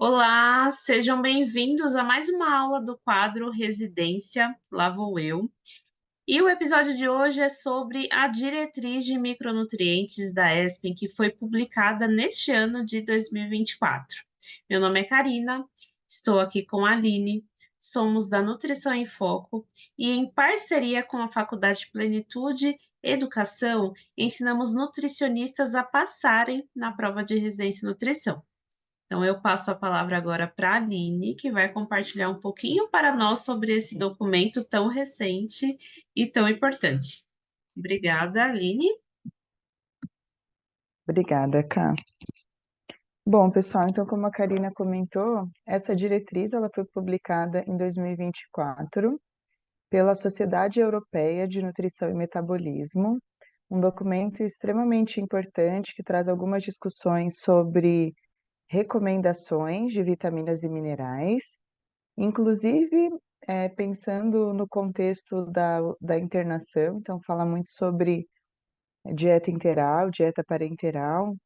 Olá, sejam bem-vindos a mais uma aula do quadro Residência, lá vou eu. E o episódio de hoje é sobre a diretriz de micronutrientes da ESPEN, que foi publicada neste ano de 2024. Meu nome é Karina, estou aqui com a Aline, somos da Nutrição em Foco e, em parceria com a Faculdade Plenitude Educação, ensinamos nutricionistas a passarem na prova de residência em nutrição. Então, eu passo a palavra agora para a Aline, que vai compartilhar um pouquinho para nós sobre esse documento tão recente e tão importante. Obrigada, Aline. Obrigada, Ká. Bom, pessoal, então, como a Karina comentou, essa diretriz ela foi publicada em 2024 pela Sociedade Europeia de Nutrição e Metabolismo, um documento extremamente importante que traz algumas discussões sobre recomendações de vitaminas e minerais, inclusive pensando no contexto da internação, então fala muito sobre dieta interal, dieta parenteral,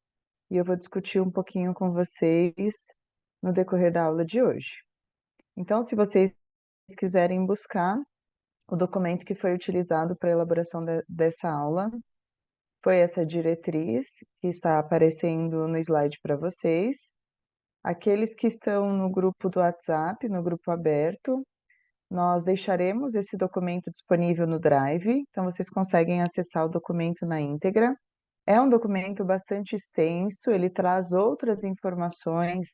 e eu vou discutir um pouquinho com vocês no decorrer da aula de hoje. Então, se vocês quiserem buscar o documento que foi utilizado para a elaboração dessa aula, foi essa diretriz que está aparecendo no slide para vocês. Aqueles que estão no grupo do WhatsApp, no grupo aberto, nós deixaremos esse documento disponível no Drive, então vocês conseguem acessar o documento na íntegra. É um documento bastante extenso, ele traz outras informações,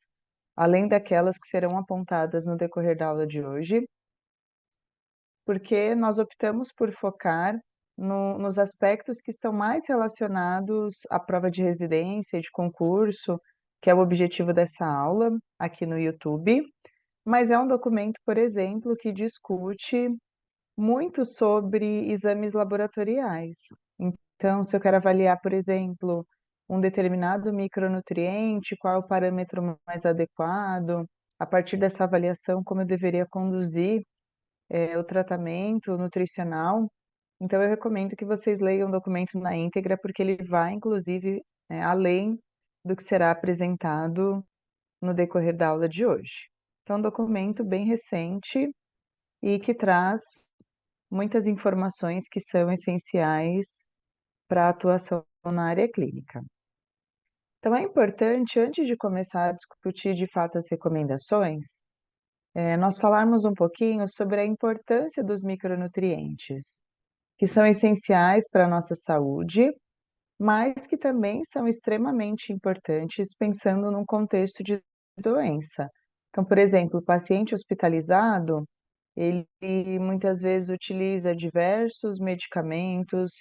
além daquelas que serão apontadas no decorrer da aula de hoje, porque nós optamos por focar nos aspectos que estão mais relacionados à prova de residência e de concurso, que é o objetivo dessa aula aqui no YouTube, mas é um documento, por exemplo, que discute muito sobre exames laboratoriais. Então, se eu quero avaliar, por exemplo, um determinado micronutriente, qual é o parâmetro mais adequado, a partir dessa avaliação, como eu deveria conduzir o tratamento nutricional. Então, eu recomendo que vocês leiam o documento na íntegra, porque ele vai, inclusive, além do que será apresentado no decorrer da aula de hoje. Então, um documento bem recente e que traz muitas informações que são essenciais para a atuação na área clínica. Então, é importante, antes de começar a discutir de fato as recomendações, nós falarmos um pouquinho sobre a importância dos micronutrientes, que são essenciais para a nossa saúde, mas que também são extremamente importantes pensando num contexto de doença. Então, por exemplo, o paciente hospitalizado, ele muitas vezes utiliza diversos medicamentos,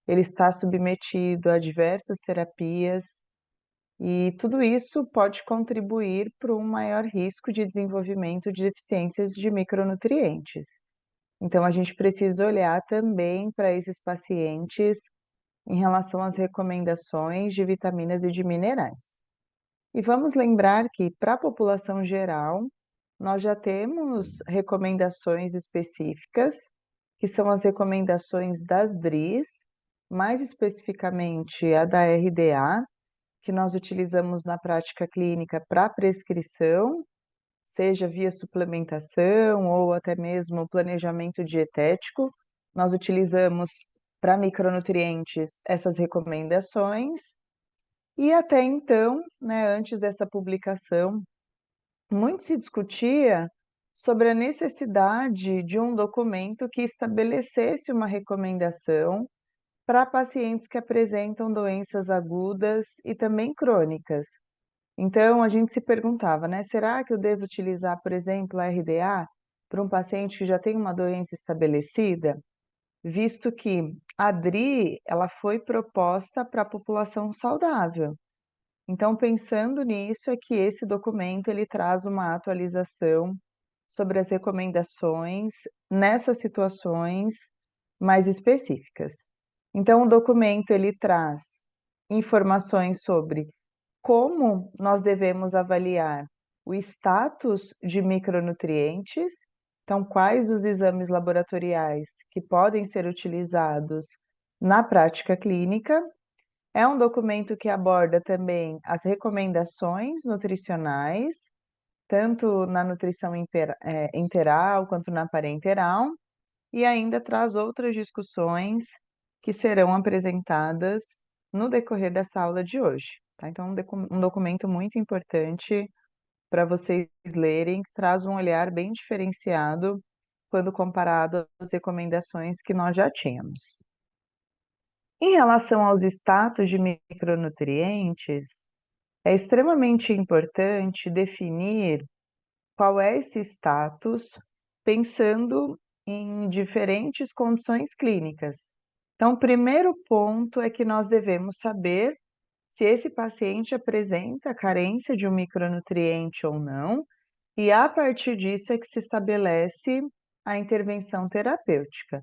ele está submetido a diversas terapias, e tudo isso pode contribuir para um maior risco de desenvolvimento de deficiências de micronutrientes. Então, a gente precisa olhar também para esses pacientes em relação às recomendações de vitaminas e de minerais. E vamos lembrar que, para a população geral, nós já temos recomendações específicas, que são as recomendações das DRIs, mais especificamente a da RDA, que nós utilizamos na prática clínica para prescrição, seja via suplementação ou até mesmo planejamento dietético. Nós utilizamos para micronutrientes essas recomendações, e até então, né, antes dessa publicação, muito se discutia sobre a necessidade de um documento que estabelecesse uma recomendação para pacientes que apresentam doenças agudas e também crônicas. Então, a gente se perguntava, né, será que eu devo utilizar, por exemplo, a RDA para um paciente que já tem uma doença estabelecida? Visto que a DRI, ela foi proposta para a população saudável. Então, pensando nisso, é que esse documento ele traz uma atualização sobre as recomendações nessas situações mais específicas. Então, o documento ele traz informações sobre como nós devemos avaliar o status de micronutrientes, então quais os exames laboratoriais que podem ser utilizados na prática clínica. É um documento que aborda também as recomendações nutricionais tanto na nutrição enteral quanto na parenteral, e ainda traz outras discussões que serão apresentadas no decorrer dessa aula de hoje, tá? Então, um documento muito importante para vocês lerem, que traz um olhar bem diferenciado quando comparado às recomendações que nós já tínhamos. Em relação aos status de micronutrientes, é extremamente importante definir qual é esse status, pensando em diferentes condições clínicas. Então, o primeiro ponto é que nós devemos saber se esse paciente apresenta carência de um micronutriente ou não, e a partir disso é que se estabelece a intervenção terapêutica.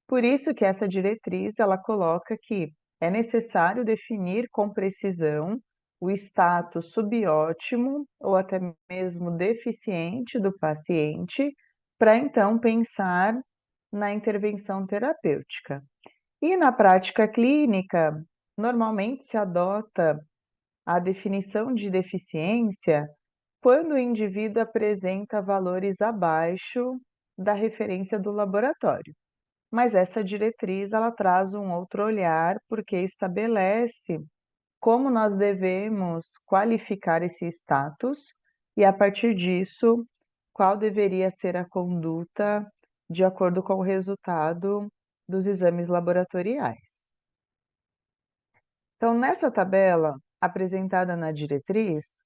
Por isso que essa diretriz, ela coloca que é necessário definir com precisão o status subótimo ou até mesmo deficiente do paciente, para então pensar na intervenção terapêutica. E na prática clínica, normalmente se adota a definição de deficiência quando o indivíduo apresenta valores abaixo da referência do laboratório. Mas essa diretriz, ela traz um outro olhar, porque estabelece como nós devemos qualificar esse status e, a partir disso, qual deveria ser a conduta de acordo com o resultado dos exames laboratoriais. Então, nessa tabela apresentada na diretriz,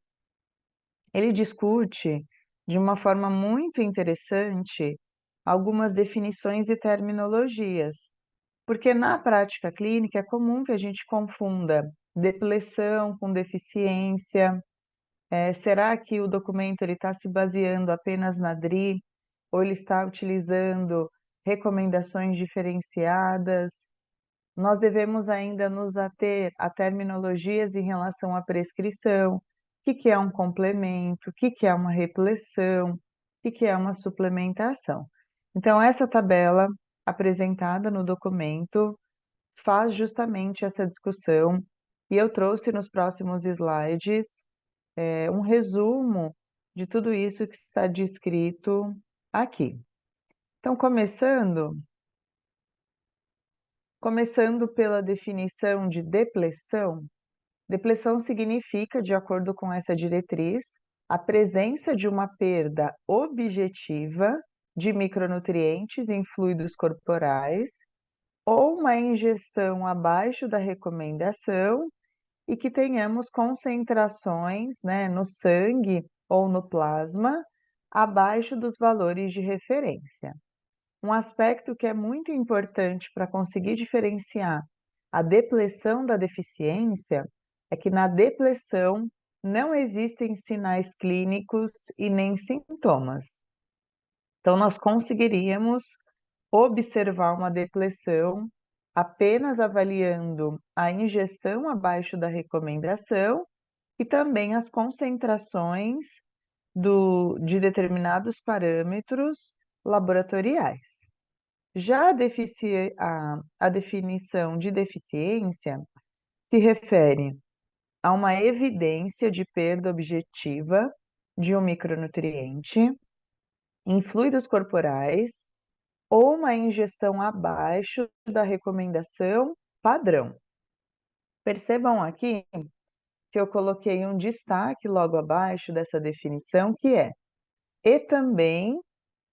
ele discute de uma forma muito interessante algumas definições e terminologias, porque na prática clínica é comum que a gente confunda depressão com deficiência. Será que o documento está se baseando apenas na DRI ou ele está utilizando recomendações diferenciadas? Nós devemos ainda nos ater a terminologias em relação à prescrição, o que é um complemento, o que é uma repressão, o que é uma suplementação. Então, essa tabela apresentada no documento faz justamente essa discussão, e eu trouxe nos próximos slides um resumo de tudo isso que está descrito aqui. Então, começando pela definição de depressão, depressão significa, de acordo com essa diretriz, a presença de uma perda objetiva de micronutrientes em fluidos corporais ou uma ingestão abaixo da recomendação e que tenhamos concentrações, né, no sangue ou no plasma abaixo dos valores de referência. Um aspecto que é muito importante para conseguir diferenciar a depressão da deficiência é que na depressão não existem sinais clínicos e nem sintomas. Então, nós conseguiríamos observar uma depressão apenas avaliando a ingestão abaixo da recomendação e também as concentrações de determinados parâmetros laboratoriais. Já a definição de deficiência se refere a uma evidência de perda objetiva de um micronutriente em fluidos corporais ou uma ingestão abaixo da recomendação padrão. Percebam aqui que eu coloquei um destaque logo abaixo dessa definição, que é e também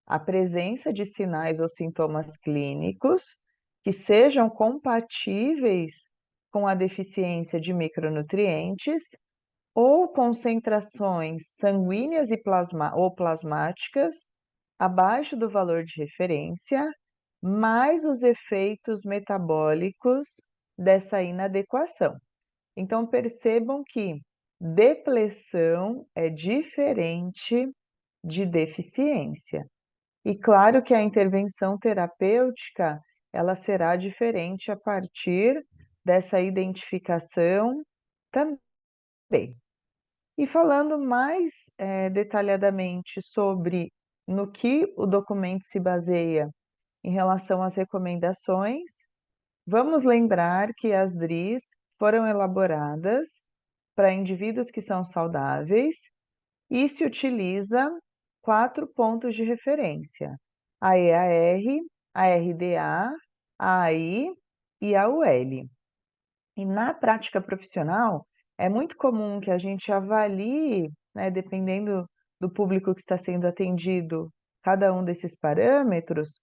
a presença de sinais ou sintomas clínicos que sejam compatíveis com a deficiência de micronutrientes ou concentrações sanguíneas ou plasmáticas abaixo do valor de referência, mais os efeitos metabólicos dessa inadequação. Então, percebam que depressão é diferente de deficiência. E claro que a intervenção terapêutica, ela será diferente a partir dessa identificação também. E falando mais detalhadamente sobre no que o documento se baseia em relação às recomendações, vamos lembrar que as DRIs foram elaboradas para indivíduos que são saudáveis e se utiliza 4 pontos de referência: a EAR, a RDA, a AI e a UL. E na prática profissional, é muito comum que a gente avalie, né, dependendo do público que está sendo atendido, cada um desses parâmetros,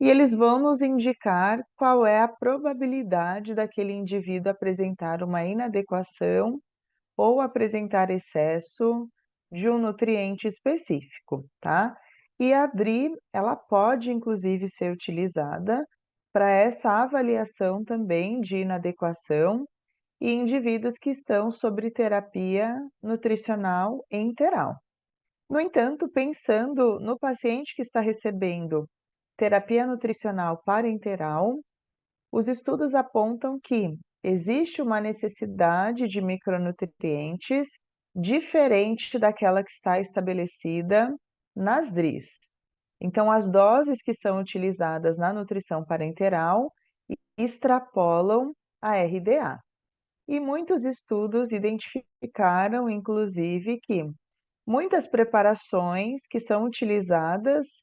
e eles vão nos indicar qual é a probabilidade daquele indivíduo apresentar uma inadequação ou apresentar excesso de um nutriente específico, tá? E a DRI, ela pode inclusive ser utilizada para essa avaliação também de inadequação e indivíduos que estão sobre terapia nutricional enteral. No entanto, pensando no paciente que está recebendo terapia nutricional parenteral, os estudos apontam que existe uma necessidade de micronutrientes diferente daquela que está estabelecida nas DRIs. Então, as doses que são utilizadas na nutrição parenteral extrapolam a RDA. E muitos estudos identificaram, inclusive, que muitas preparações que são utilizadas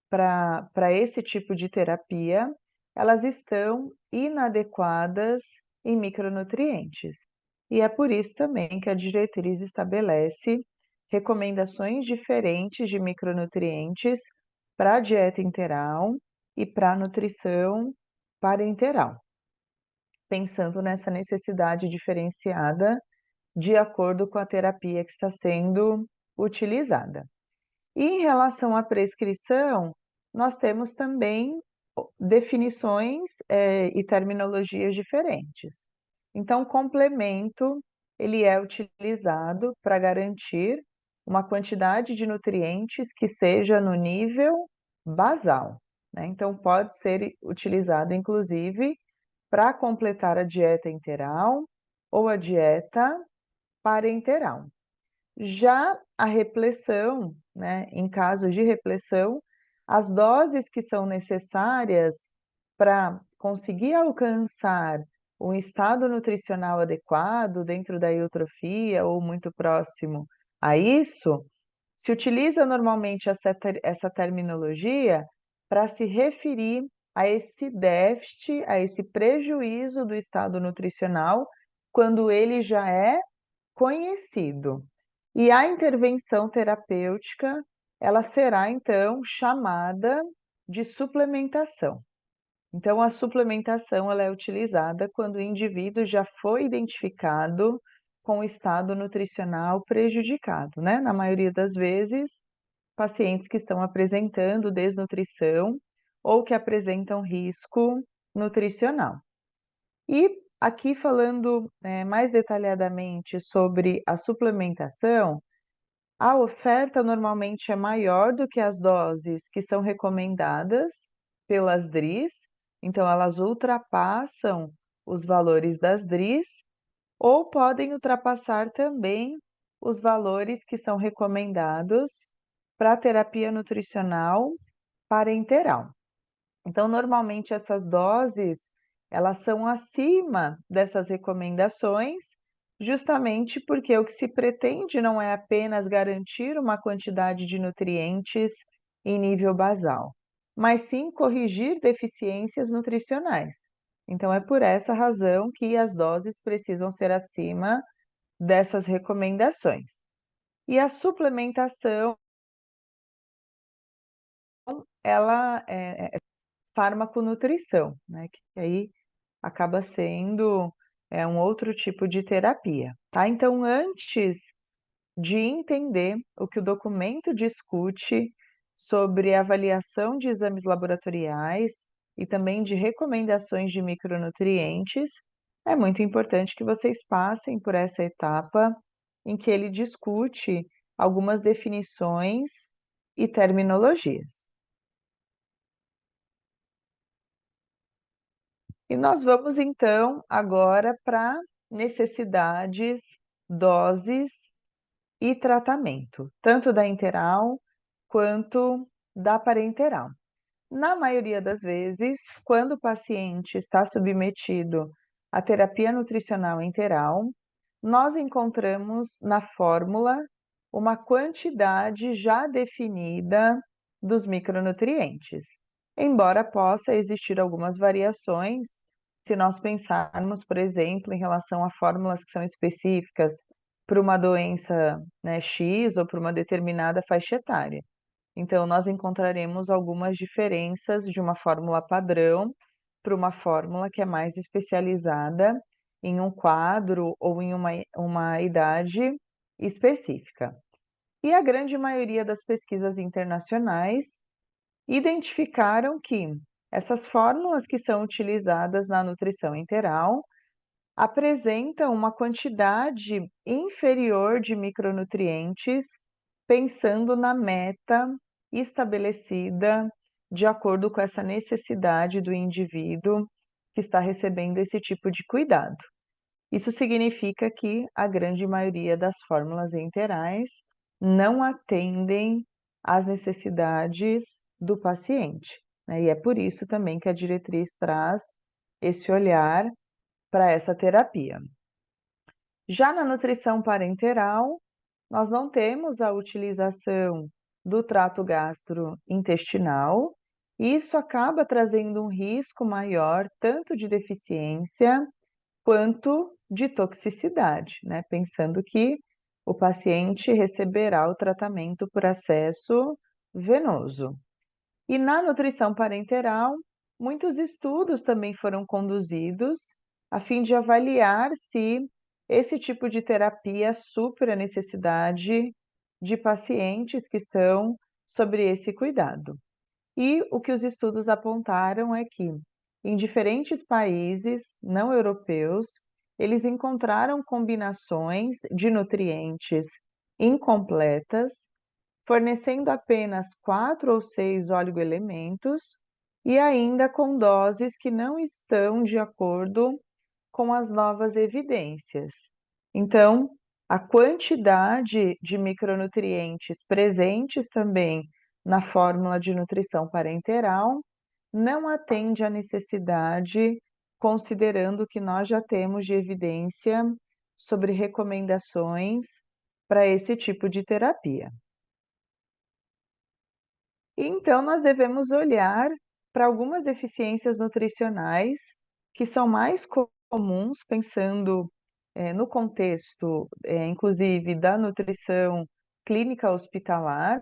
para esse tipo de terapia, elas estão inadequadas em micronutrientes. E é por isso também que a diretriz estabelece recomendações diferentes de micronutrientes para a dieta interal e para a nutrição parenteral, pensando nessa necessidade diferenciada de acordo com a terapia que está sendo utilizada. E em relação à prescrição, nós temos também definições e terminologias diferentes. Então, complemento, ele é utilizado para garantir uma quantidade de nutrientes que seja no nível basal, né? Então, pode ser utilizado, inclusive, para completar a dieta interal ou a dieta parenteral. Já a repressão, né, em caso de repressão, as doses que são necessárias para conseguir alcançar um estado nutricional adequado dentro da eutrofia ou muito próximo a isso, se utiliza normalmente essa terminologia para se referir a esse déficit, a esse prejuízo do estado nutricional, quando ele já é conhecido. E a intervenção terapêutica, ela será então chamada de suplementação. Então, a suplementação ela é utilizada quando o indivíduo já foi identificado com o estado nutricional prejudicado, né? Na maioria das vezes, pacientes que estão apresentando desnutrição ou que apresentam risco nutricional. E aqui falando mais detalhadamente sobre a suplementação, a oferta normalmente é maior do que as doses que são recomendadas pelas DRIs, então elas ultrapassam os valores das DRIs ou podem ultrapassar também os valores que são recomendados para a terapia nutricional parenteral. Então, normalmente essas doses, elas são acima dessas recomendações, justamente porque o que se pretende não é apenas garantir uma quantidade de nutrientes em nível basal, mas sim corrigir deficiências nutricionais. Então, é por essa razão que as doses precisam ser acima dessas recomendações. E a suplementação, ela é farmaconutrição, né? Que aí acaba sendo um outro tipo de terapia, tá? Então, antes de entender o que o documento discute sobre avaliação de exames laboratoriais e também de recomendações de micronutrientes, é muito importante que vocês passem por essa etapa em que ele discute algumas definições e terminologias. E nós vamos então agora para necessidades, doses e tratamento, tanto da interal quanto da parenteral. Na maioria das vezes, quando o paciente está submetido à terapia nutricional interal, nós encontramos na fórmula uma quantidade já definida dos micronutrientes, embora possa existir algumas variações se nós pensarmos, por exemplo, em relação a fórmulas que são específicas para uma doença, né, X ou para uma determinada faixa etária. Então, nós encontraremos algumas diferenças de uma fórmula padrão para uma fórmula que é mais especializada em um quadro ou em uma idade específica. E a grande maioria das pesquisas internacionais identificaram que essas fórmulas que são utilizadas na nutrição enteral apresentam uma quantidade inferior de micronutrientes, pensando na meta estabelecida de acordo com essa necessidade do indivíduo que está recebendo esse tipo de cuidado. Isso significa que a grande maioria das fórmulas enterais não atendem às necessidades do paciente, né? E é por isso também que a diretriz traz esse olhar para essa terapia. Já na nutrição parenteral, nós não temos a utilização do trato gastrointestinal, e isso acaba trazendo um risco maior tanto de deficiência quanto de toxicidade, né? Pensando que o paciente receberá o tratamento por acesso venoso. E na nutrição parenteral, muitos estudos também foram conduzidos a fim de avaliar se esse tipo de terapia supre a necessidade de pacientes que estão sobre esse cuidado. E o que os estudos apontaram é que, em diferentes países não europeus, eles encontraram combinações de nutrientes incompletas, fornecendo apenas 4 ou 6 oligoelementos e ainda com doses que não estão de acordo com as novas evidências. Então, a quantidade de micronutrientes presentes também na fórmula de nutrição parenteral não atende à necessidade, considerando que nós já temos de evidência sobre recomendações para esse tipo de terapia. Então, nós devemos olhar para algumas deficiências nutricionais que são mais comuns, pensando no contexto, inclusive, da nutrição clínica hospitalar.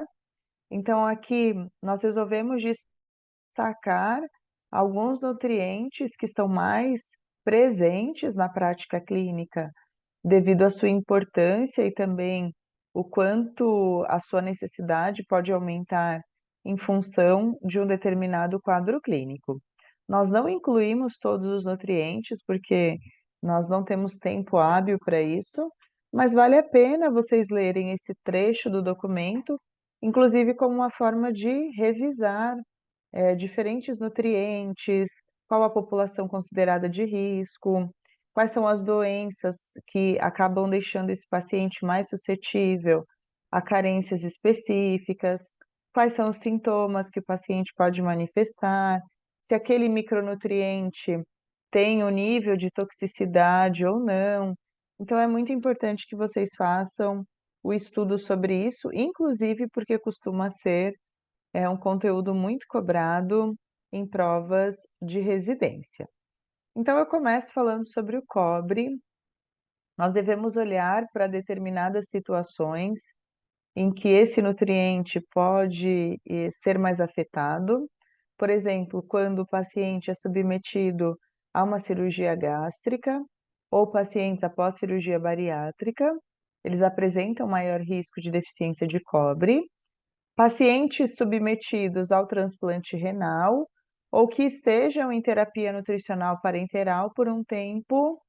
Então, aqui nós resolvemos destacar alguns nutrientes que estão mais presentes na prática clínica, devido à sua importância e também o quanto a sua necessidade pode aumentar em função de um determinado quadro clínico. Nós não incluímos todos os nutrientes, porque nós não temos tempo hábil para isso, mas vale a pena vocês lerem esse trecho do documento, inclusive como uma forma de revisar diferentes nutrientes, qual a população considerada de risco, quais são as doenças que acabam deixando esse paciente mais suscetível a carências específicas, quais são os sintomas que o paciente pode manifestar, se aquele micronutriente tem o nível de toxicidade ou não. Então, é muito importante que vocês façam o estudo sobre isso, inclusive porque costuma ser um conteúdo muito cobrado em provas de residência. Então, eu começo falando sobre o cobre. Nós devemos olhar para determinadas situações em que esse nutriente pode ser mais afetado. Por exemplo, quando o paciente é submetido a uma cirurgia gástrica ou pacientes após cirurgia bariátrica, eles apresentam maior risco de deficiência de cobre. Pacientes submetidos ao transplante renal ou que estejam em terapia nutricional parenteral por um tempo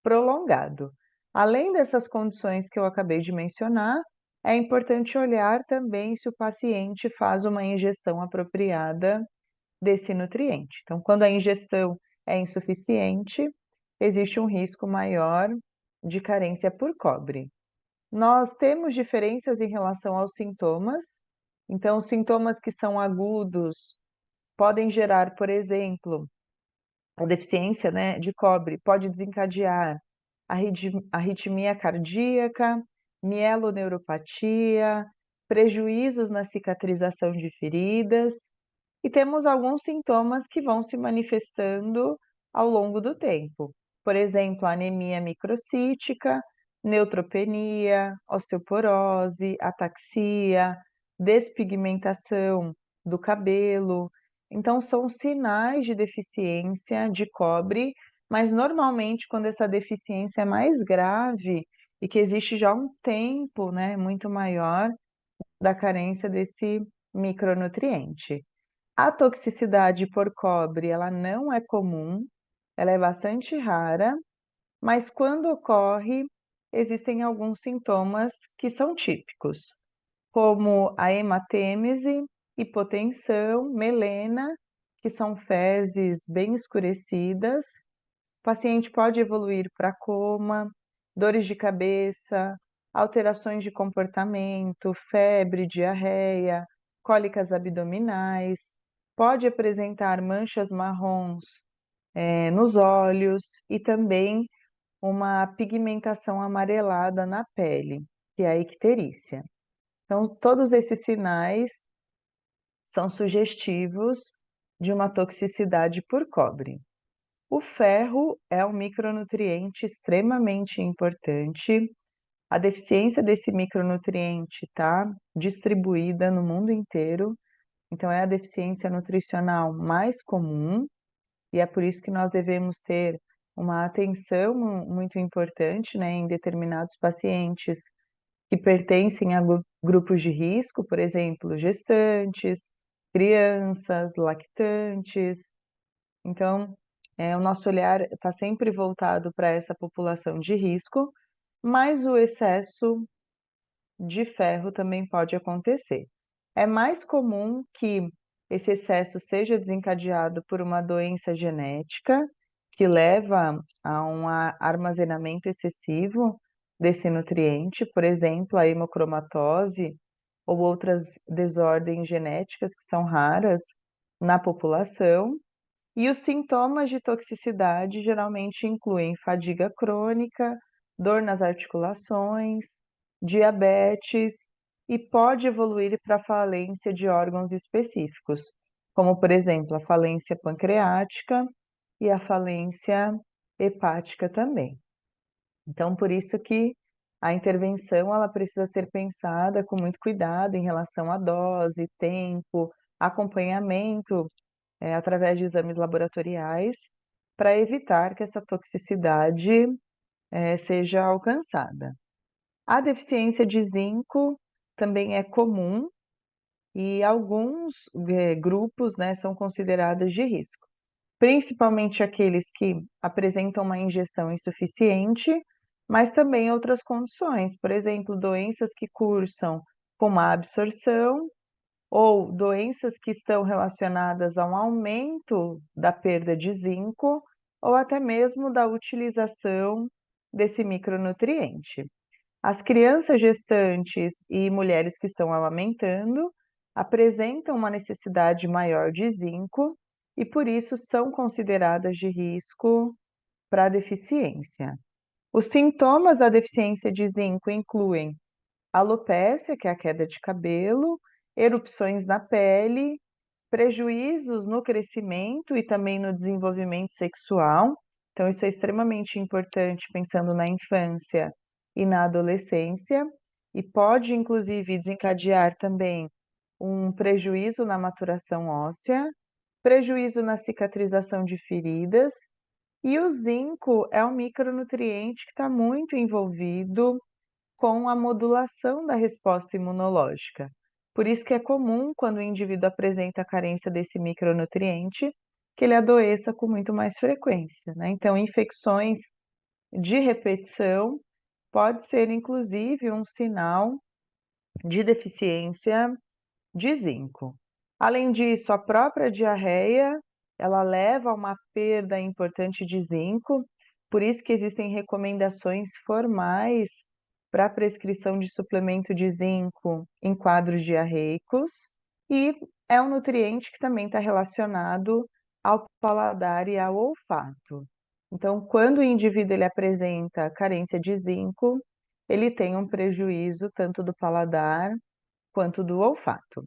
prolongado. Além dessas condições que eu acabei de mencionar, é importante olhar também se o paciente faz uma ingestão apropriada desse nutriente. Então, quando a ingestão é insuficiente, existe um risco maior de carência por cobre. Nós temos diferenças em relação aos sintomas. Então, os sintomas que são agudos podem gerar, por exemplo, a deficiência, né, de cobre pode desencadear arritmia cardíaca, mieloneuropatia, prejuízos na cicatrização de feridas, e temos alguns sintomas que vão se manifestando ao longo do tempo. Por exemplo, anemia microcítica, neutropenia, osteoporose, ataxia, despigmentação do cabelo. Então, são sinais de deficiência de cobre, mas normalmente quando essa deficiência é mais grave e que existe já um tempo, né, muito maior da carência desse micronutriente. A toxicidade por cobre, ela não é comum, ela é bastante rara, mas quando ocorre, existem alguns sintomas que são típicos, como a hematêmese, hipotensão, melena, que são fezes bem escurecidas. O paciente pode evoluir para coma, dores de cabeça, alterações de comportamento, febre, diarreia, cólicas abdominais, pode apresentar manchas marrons, nos olhos e também uma pigmentação amarelada na pele, que é a icterícia. Então, todos esses sinais são sugestivos de uma toxicidade por cobre. O ferro é um micronutriente extremamente importante. A deficiência desse micronutriente está distribuída no mundo inteiro, então é a deficiência nutricional mais comum, e é por isso que nós devemos ter uma atenção muito importante, né, em determinados pacientes que pertencem a grupos de risco, por exemplo, gestantes, crianças, lactantes. Então, o nosso olhar está sempre voltado para essa população de risco, mas o excesso de ferro também pode acontecer. É mais comum que esse excesso seja desencadeado por uma doença genética que leva a um armazenamento excessivo desse nutriente, por exemplo, a hemocromatose ou outras desordens genéticas que são raras na população. E os sintomas de toxicidade geralmente incluem fadiga crônica, dor nas articulações, diabetes e pode evoluir para a falência de órgãos específicos, como, por exemplo, a falência pancreática e a falência hepática também. Então, por isso que a intervenção ela precisa ser pensada com muito cuidado em relação à dose, tempo, acompanhamento através de exames laboratoriais, para evitar que essa toxicidade seja alcançada. A deficiência de zinco também é comum e alguns grupos, né, são considerados de risco, principalmente aqueles que apresentam uma ingestão insuficiente, mas também outras condições, por exemplo, doenças que cursam com má absorção ou doenças que estão relacionadas a um aumento da perda de zinco ou até mesmo da utilização desse micronutriente. As crianças gestantes e mulheres que estão amamentando apresentam uma necessidade maior de zinco e por isso são consideradas de risco para a deficiência. Os sintomas da deficiência de zinco incluem alopécia, que é a queda de cabelo, erupções na pele, prejuízos no crescimento e também no desenvolvimento sexual. Então, isso é extremamente importante pensando na infância e na adolescência, e pode, inclusive, desencadear também um prejuízo na maturação óssea, prejuízo na cicatrização de feridas, e o zinco é um micronutriente que está muito envolvido com a modulação da resposta imunológica. Por isso que é comum, quando o indivíduo apresenta carência desse micronutriente, que ele adoeça com muito mais frequência, né? Então, infecções de repetição pode ser, inclusive, um sinal de deficiência de zinco. Além disso, a própria diarreia, ela leva a uma perda importante de zinco, por isso que existem recomendações formais para a prescrição de suplemento de zinco em quadros diarreicos, e é um nutriente que também está relacionado ao paladar e ao olfato. Então, quando o indivíduo ele apresenta carência de zinco, ele tem um prejuízo tanto do paladar quanto do olfato.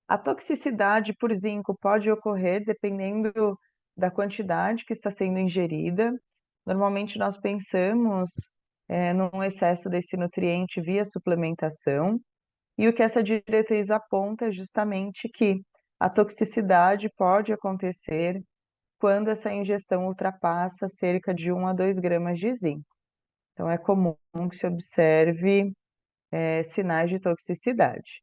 A toxicidade por zinco pode ocorrer dependendo da quantidade que está sendo ingerida. Normalmente nós pensamos num excesso desse nutriente via suplementação, e o que essa diretriz aponta é justamente que a toxicidade pode acontecer quando essa ingestão ultrapassa cerca de 1 a 2 gramas de zinco. Então é comum que se observe sinais de toxicidade.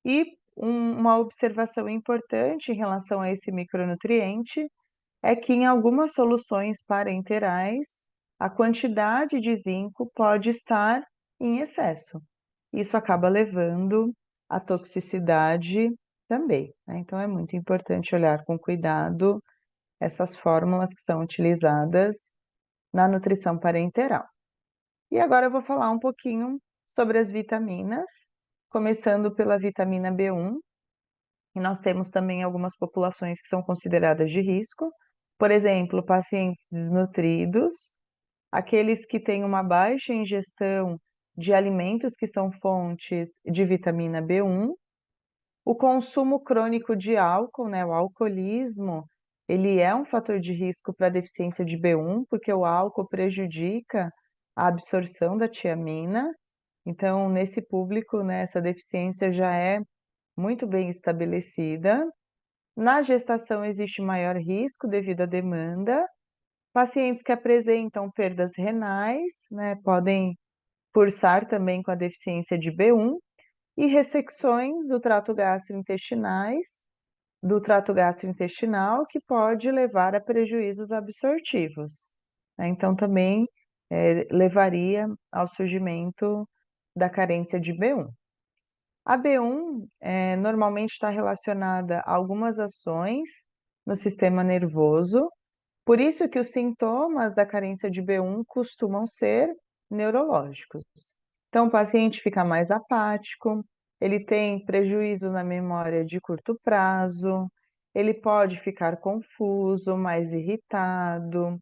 E uma observação importante em relação a esse micronutriente é que em algumas soluções parenterais, a quantidade de zinco pode estar em excesso. Isso acaba levando à toxicidade também, né? Então é muito importante olhar com cuidado essas fórmulas que são utilizadas na nutrição parenteral. E agora eu vou falar um pouquinho sobre as vitaminas, começando pela vitamina B1. E nós temos também algumas populações que são consideradas de risco, por exemplo, pacientes desnutridos, aqueles que têm uma baixa ingestão de alimentos que são fontes de vitamina B1, o consumo crônico de álcool, né, o alcoolismo, ele é um fator de risco para a deficiência de B1, porque o álcool prejudica a absorção da tiamina. Então, nesse público, né, essa deficiência já é muito bem estabelecida. Na gestação existe maior risco devido à demanda. Pacientes que apresentam perdas renais, né, podem cursar também com a deficiência de B1 e ressecções do trato gastrointestinal que pode levar a prejuízos absortivos, né? Então também levaria ao surgimento da carência de B1. A B1 normalmente está relacionada a algumas ações no sistema nervoso, por isso que os sintomas da carência de B1 costumam ser neurológicos. Então, o paciente fica mais apático, ele tem prejuízo na memória de curto prazo, ele pode ficar confuso, mais irritado,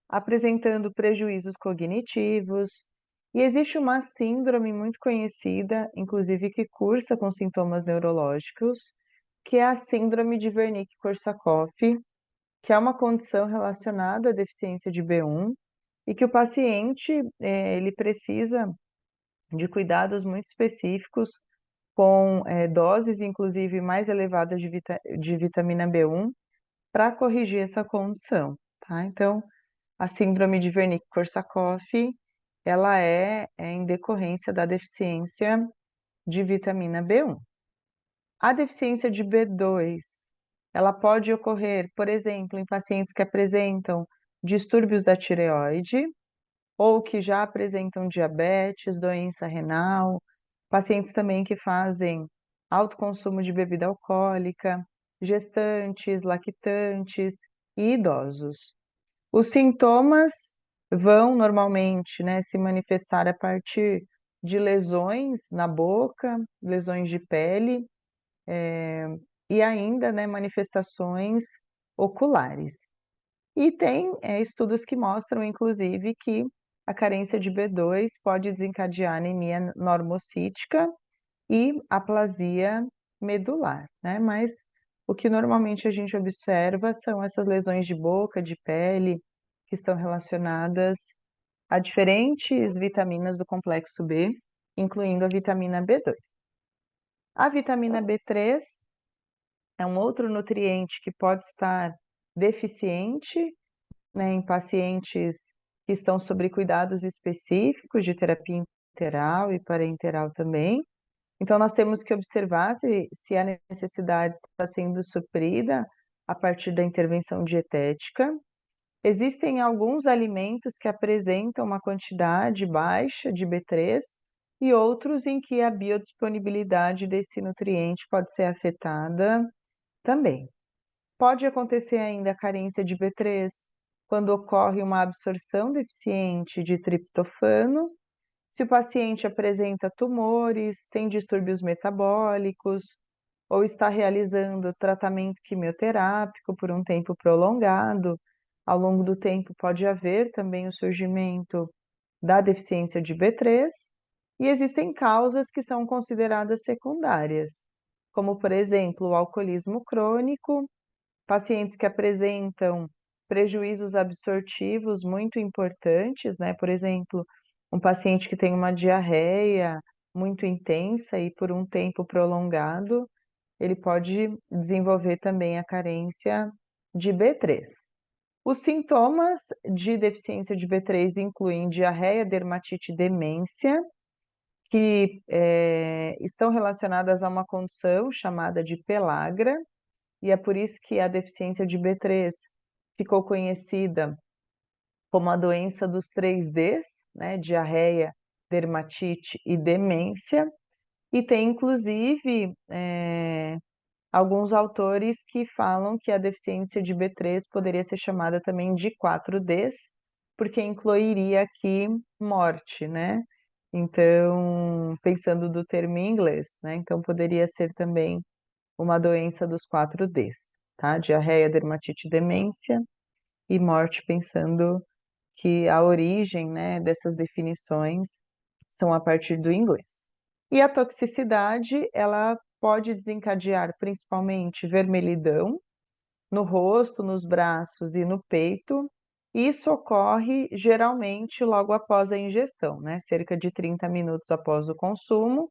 apresentando prejuízos cognitivos. E existe uma síndrome muito conhecida, inclusive que cursa com sintomas neurológicos, que é a síndrome de Wernicke-Korsakoff, que é uma condição relacionada à deficiência de B1 e que o paciente ele precisa de cuidados muito específicos com doses, inclusive, mais elevadas de vitamina B1 para corrigir essa condição, tá? Então, a síndrome de Wernicke-Korsakoff, ela é em decorrência da deficiência de vitamina B1. A deficiência de B2, ela pode ocorrer, por exemplo, em pacientes que apresentam distúrbios da tireoide ou que já apresentam diabetes, doença renal, pacientes também que fazem alto consumo de bebida alcoólica, gestantes, lactantes e idosos. Os sintomas vão normalmente, né, se manifestar a partir de lesões na boca, lesões de pele, e ainda, né, manifestações oculares. E tem estudos que mostram, inclusive, que a carência de B2 pode desencadear anemia normocítica e aplasia medular, né? Mas o que normalmente a gente observa são essas lesões de boca, de pele, que estão relacionadas a diferentes vitaminas do complexo B, incluindo a vitamina B2. A vitamina B3 é um outro nutriente que pode estar deficiente, né, em pacientes que estão sob cuidados específicos de terapia interal e parenteral também. Então, nós temos que observar se a necessidade está sendo suprida a partir da intervenção dietética. Existem alguns alimentos que apresentam uma quantidade baixa de B3 e outros em que a biodisponibilidade desse nutriente pode ser afetada também. Pode acontecer ainda a carência de B3 quando ocorre uma absorção deficiente de triptofano, se o paciente apresenta tumores, tem distúrbios metabólicos ou está realizando tratamento quimioterápico por um tempo prolongado. Ao longo do tempo pode haver também o surgimento da deficiência de B3, e existem causas que são consideradas secundárias, como, por exemplo, o alcoolismo crônico, pacientes que apresentam prejuízos absortivos muito importantes, né? Por exemplo, um paciente que tem uma diarreia muito intensa e por um tempo prolongado, ele pode desenvolver também a carência de B3. Os sintomas de deficiência de B3 incluem diarreia, dermatite e demência, que estão relacionadas a uma condição chamada de pelagra, e é por isso que a deficiência de B3 ficou conhecida como a doença dos 3Ds, né? Diarreia, dermatite e demência. E tem, inclusive, alguns autores que falam que a deficiência de B3 poderia ser chamada também de 4Ds, porque incluiria aqui morte, né? Então, pensando do termo em inglês, né? Então, poderia ser também uma doença dos 4Ds, tá? Diarreia, dermatite, demência e morte, pensando que a origem, né, dessas definições são a partir do inglês. E a toxicidade, ela pode desencadear principalmente vermelhidão no rosto, nos braços e no peito. Isso ocorre geralmente logo após a ingestão, né? Cerca de 30 minutos após o consumo,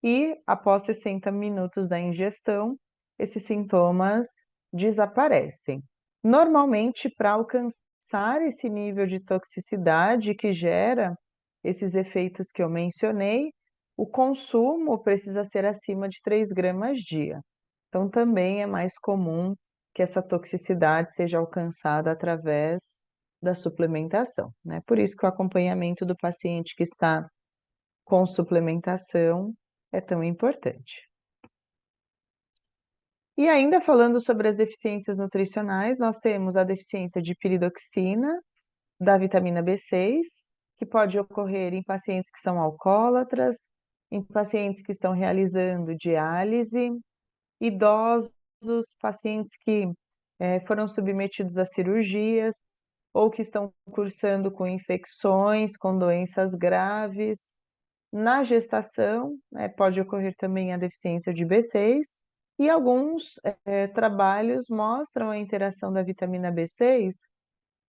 e após 60 minutos da ingestão, esses sintomas desaparecem. Normalmente, para alcançar esse nível de toxicidade que gera esses efeitos que eu mencionei, o consumo precisa ser acima de 3 gramas dia. Então, também é mais comum que essa toxicidade seja alcançada através da suplementação, né? Por isso que o acompanhamento do paciente que está com suplementação é tão importante. E ainda falando sobre as deficiências nutricionais, nós temos a deficiência de piridoxina, da vitamina B6, que pode ocorrer em pacientes que são alcoólatras, em pacientes que estão realizando diálise, idosos, pacientes que foram submetidos a cirurgias ou que estão cursando com infecções, com doenças graves. Na gestação, pode ocorrer também a deficiência de B6, e alguns trabalhos mostram a interação da vitamina B6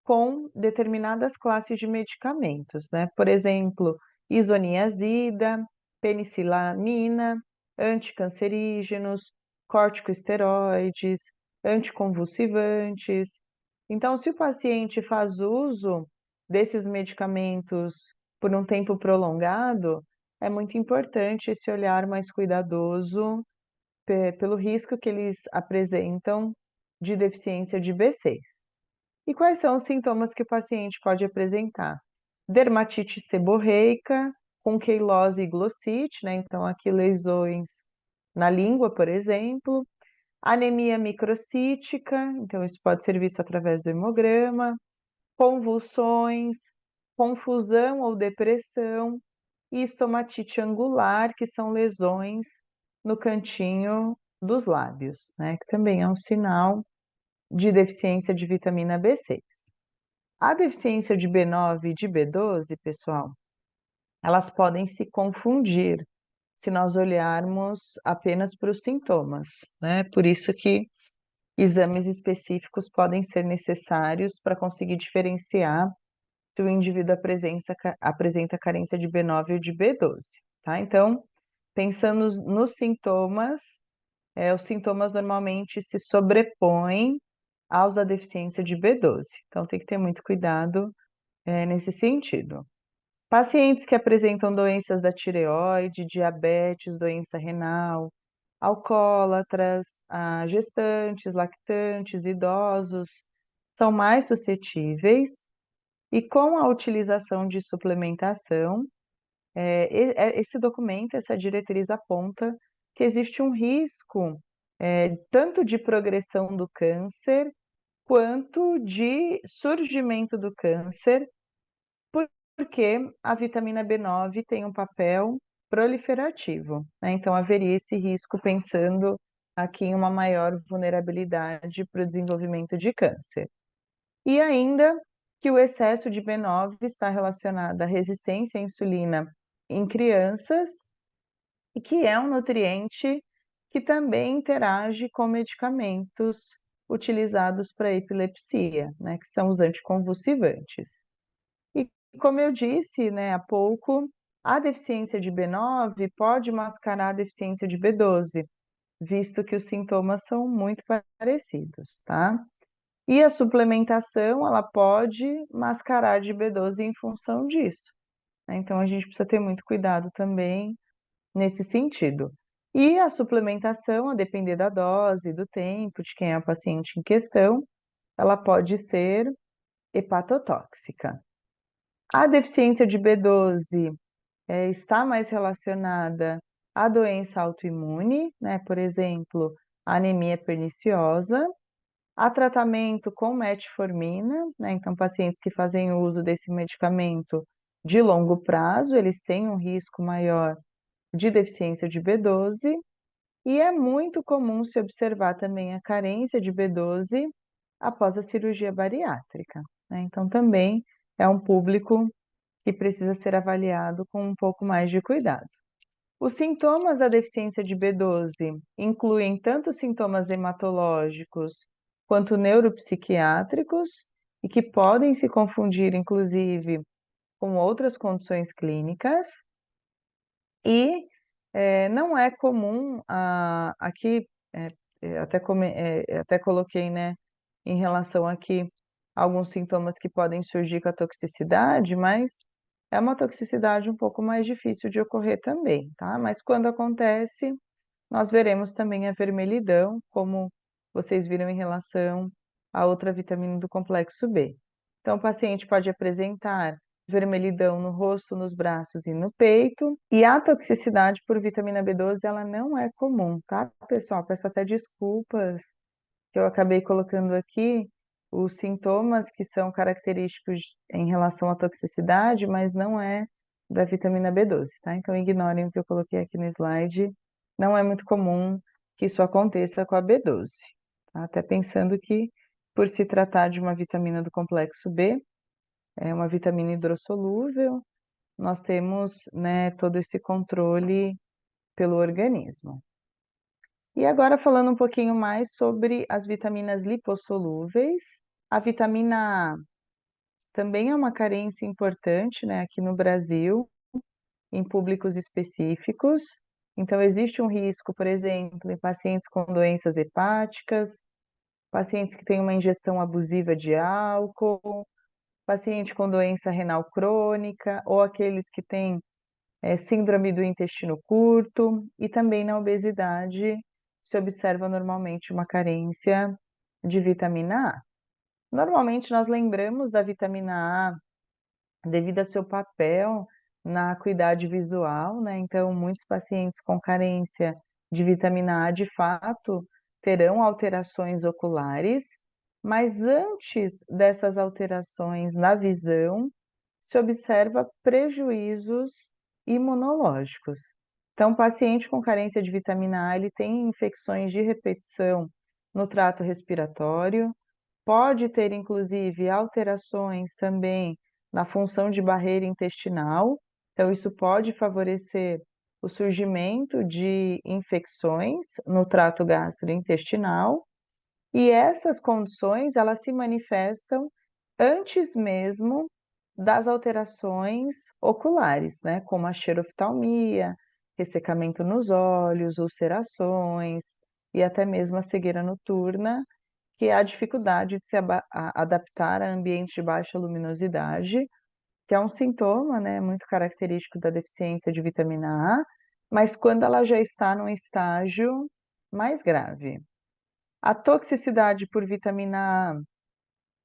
com determinadas classes de medicamentos, né? Por exemplo, isoniazida, penicilamina, anticancerígenos, corticosteroides, anticonvulsivantes. Então, se o paciente faz uso desses medicamentos por um tempo prolongado, é muito importante esse olhar mais cuidadoso pelo risco que eles apresentam de deficiência de B6. E quais são os sintomas que o paciente pode apresentar? Dermatite seborreica, com queilose e glossite, né? Então, aqui lesões na língua, por exemplo. Anemia microcítica, então isso pode ser visto através do hemograma. Convulsões, confusão ou depressão e estomatite angular, que são lesões no cantinho dos lábios, né? Que também é um sinal de deficiência de vitamina B6. A deficiência de B9 e de B12, pessoal, elas podem se confundir se nós olharmos apenas para os sintomas, né? Por isso que exames específicos podem ser necessários para conseguir diferenciar se o indivíduo apresenta carência de B9 ou de B12, tá? Então, pensando nos sintomas, os sintomas normalmente se sobrepõem aos da deficiência de B12. Então, tem que ter muito cuidado nesse sentido. Pacientes que apresentam doenças da tireoide, diabetes, doença renal, alcoólatras, gestantes, lactantes, idosos, são mais suscetíveis, e com a utilização de suplementação, esse documento, essa diretriz aponta que existe um risco tanto de progressão do câncer, quanto de surgimento do câncer, porque a vitamina B9 tem um papel proliferativo, né? Então, haveria esse risco pensando aqui em uma maior vulnerabilidade para o desenvolvimento de câncer. E ainda que o excesso de B9 está relacionado à resistência à insulina em crianças e que é um nutriente que também interage com medicamentos utilizados para epilepsia, né, que são os anticonvulsivantes. E como eu disse, né, há pouco, a deficiência de B9 pode mascarar a deficiência de B12, visto que os sintomas são muito parecidos, tá? E a suplementação, ela pode mascarar de B12 em função disso, né? Então, a gente precisa ter muito cuidado também nesse sentido. E a suplementação, a depender da dose, do tempo, de quem é a paciente em questão, ela pode ser hepatotóxica. A deficiência de B12 está mais relacionada à doença autoimune, né? Por exemplo, anemia perniciosa, a tratamento com metformina, né? Então, pacientes que fazem uso desse medicamento de longo prazo, eles têm um risco maior de deficiência de B12, e é muito comum se observar também a carência de B12 após a cirurgia bariátrica, né? Então, também é um público que precisa ser avaliado com um pouco mais de cuidado. Os sintomas da deficiência de B12 incluem tanto sintomas hematológicos quanto neuropsiquiátricos e que podem se confundir, inclusive, com outras condições clínicas. E não é comum, aqui, até coloquei, né, em relação aqui, alguns sintomas que podem surgir com a toxicidade, mas é uma toxicidade um pouco mais difícil de ocorrer também, tá? Mas quando acontece, nós veremos também a vermelhidão, como vocês viram em relação à outra vitamina do complexo B. Então, o paciente pode apresentar vermelhidão no rosto, nos braços e no peito. E a toxicidade por vitamina B12, ela não é comum, tá, pessoal? Peço até desculpas que eu acabei colocando aqui os sintomas que são característicos em relação à toxicidade, mas não é da vitamina B12, tá? Então, ignorem o que eu coloquei aqui no slide. Não é muito comum que isso aconteça com a B12, tá? Até pensando que, por se tratar de uma vitamina do complexo B, é uma vitamina hidrossolúvel, nós temos, né, todo esse controle pelo organismo. E agora falando um pouquinho mais sobre as vitaminas lipossolúveis, a vitamina A também é uma carência importante, né, aqui no Brasil, em públicos específicos. Então, existe um risco, por exemplo, em pacientes com doenças hepáticas, pacientes que têm uma ingestão abusiva de álcool, paciente com doença renal crônica ou aqueles que têm síndrome do intestino curto, e também na obesidade se observa normalmente uma carência de vitamina A. Normalmente nós lembramos da vitamina A devido ao seu papel na acuidade visual, né? Então, muitos pacientes com carência de vitamina A, de fato, terão alterações oculares, mas antes dessas alterações na visão, se observa prejuízos imunológicos. Então, o paciente com carência de vitamina A, ele tem infecções de repetição no trato respiratório, pode ter, inclusive, alterações também na função de barreira intestinal, então isso pode favorecer o surgimento de infecções no trato gastrointestinal, e essas condições, elas se manifestam antes mesmo das alterações oculares, né, como a xeroftalmia, ressecamento nos olhos, ulcerações e até mesmo a cegueira noturna, que é a dificuldade de se adaptar a ambientes de baixa luminosidade, que é um sintoma, né, muito característico da deficiência de vitamina A, mas quando ela já está num estágio mais grave. A toxicidade por vitamina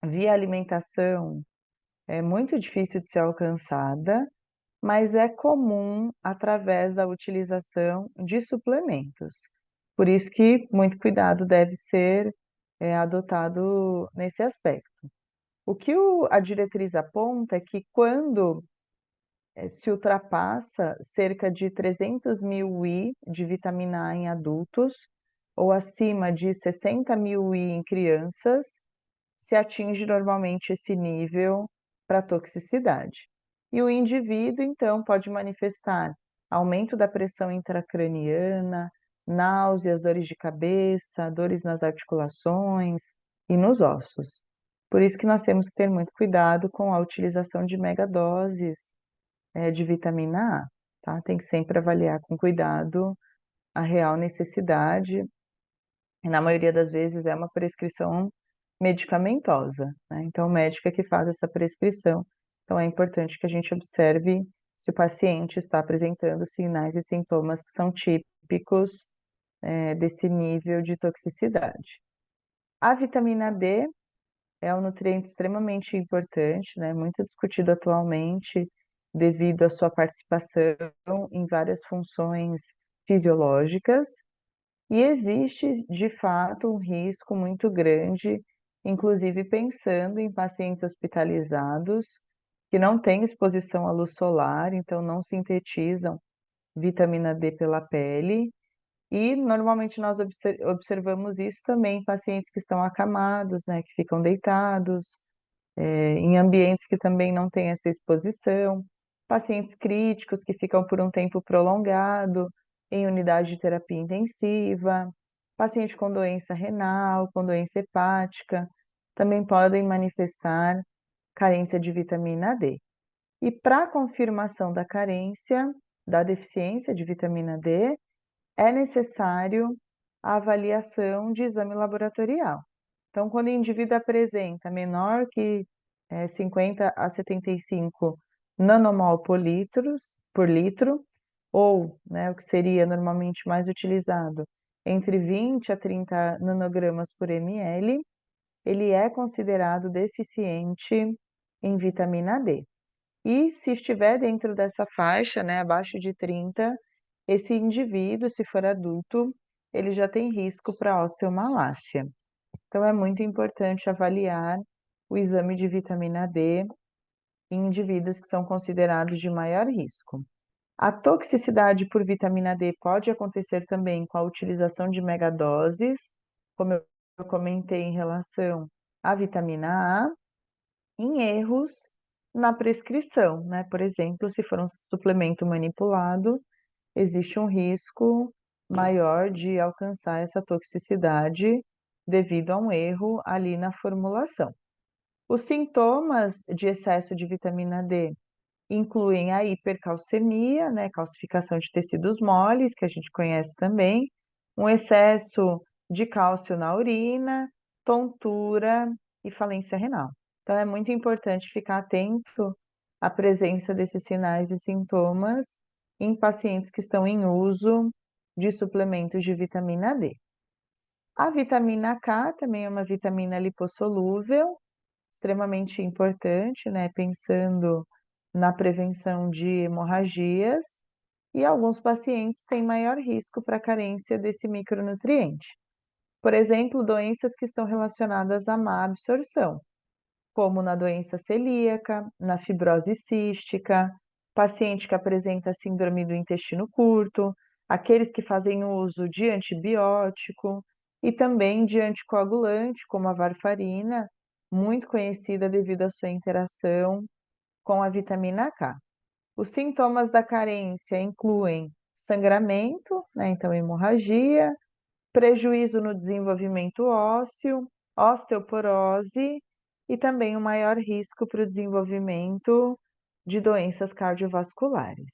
A via alimentação é muito difícil de ser alcançada, mas é comum através da utilização de suplementos. Por isso que muito cuidado deve ser adotado nesse aspecto. O que a diretriz aponta é que quando se ultrapassa cerca de 300 mil I de vitamina A em adultos, ou acima de 60 mil I em crianças, se atinge normalmente esse nível para toxicidade. E o indivíduo, então, pode manifestar aumento da pressão intracraniana, náuseas, dores de cabeça, dores nas articulações e nos ossos. Por isso que nós temos que ter muito cuidado com a utilização de megadoses de vitamina A, tá? Tem que sempre avaliar com cuidado a real necessidade, e na maioria das vezes é uma prescrição medicamentosa, né? Então, o médico é que faz essa prescrição. Então, é importante que a gente observe se o paciente está apresentando sinais e sintomas que são típicos desse nível de toxicidade. A vitamina D é um nutriente extremamente importante, né? Muito discutido atualmente devido à sua participação em várias funções fisiológicas. E existe, de fato, um risco muito grande, inclusive pensando em pacientes hospitalizados que não têm exposição à luz solar, então não sintetizam vitamina D pela pele. E normalmente nós observamos isso também em pacientes que estão acamados, né, que ficam deitados, em ambientes que também não têm essa exposição, pacientes críticos que ficam por um tempo prolongado em unidade de terapia intensiva, paciente com doença renal, com doença hepática, também podem manifestar carência de vitamina D. E para confirmação da carência, da deficiência de vitamina D, é necessário a avaliação de exame laboratorial. Então, quando o indivíduo apresenta menor que 50 a 75 nanomol por litro, ou, né, o que seria normalmente mais utilizado, entre 20 a 30 nanogramas por ml, ele é considerado deficiente em vitamina D. E se estiver dentro dessa faixa, né, abaixo de 30, esse indivíduo, se for adulto, ele já tem risco para osteomalácia. Então, é muito importante avaliar o exame de vitamina D em indivíduos que são considerados de maior risco. A toxicidade por vitamina D pode acontecer também com a utilização de megadoses, como eu comentei em relação à vitamina A, em erros na prescrição, né? Por exemplo, se for um suplemento manipulado, existe um risco maior de alcançar essa toxicidade devido a um erro ali na formulação. Os sintomas de excesso de vitamina D incluem a hipercalcemia, né, calcificação de tecidos moles, que a gente conhece também, um excesso de cálcio na urina, tontura e falência renal. Então, é muito importante ficar atento à presença desses sinais e sintomas em pacientes que estão em uso de suplementos de vitamina D. A vitamina K também é uma vitamina lipossolúvel, extremamente importante, né? Pensando na prevenção de hemorragias, e alguns pacientes têm maior risco para carência desse micronutriente. Por exemplo, doenças que estão relacionadas à má absorção, como na doença celíaca, na fibrose cística, paciente que apresenta síndrome do intestino curto, aqueles que fazem uso de antibiótico e também de anticoagulante, como a varfarina, muito conhecida devido à sua interação com a vitamina K. Os sintomas da carência incluem sangramento, né, então hemorragia, prejuízo no desenvolvimento ósseo, osteoporose e também um maior risco para o desenvolvimento de doenças cardiovasculares.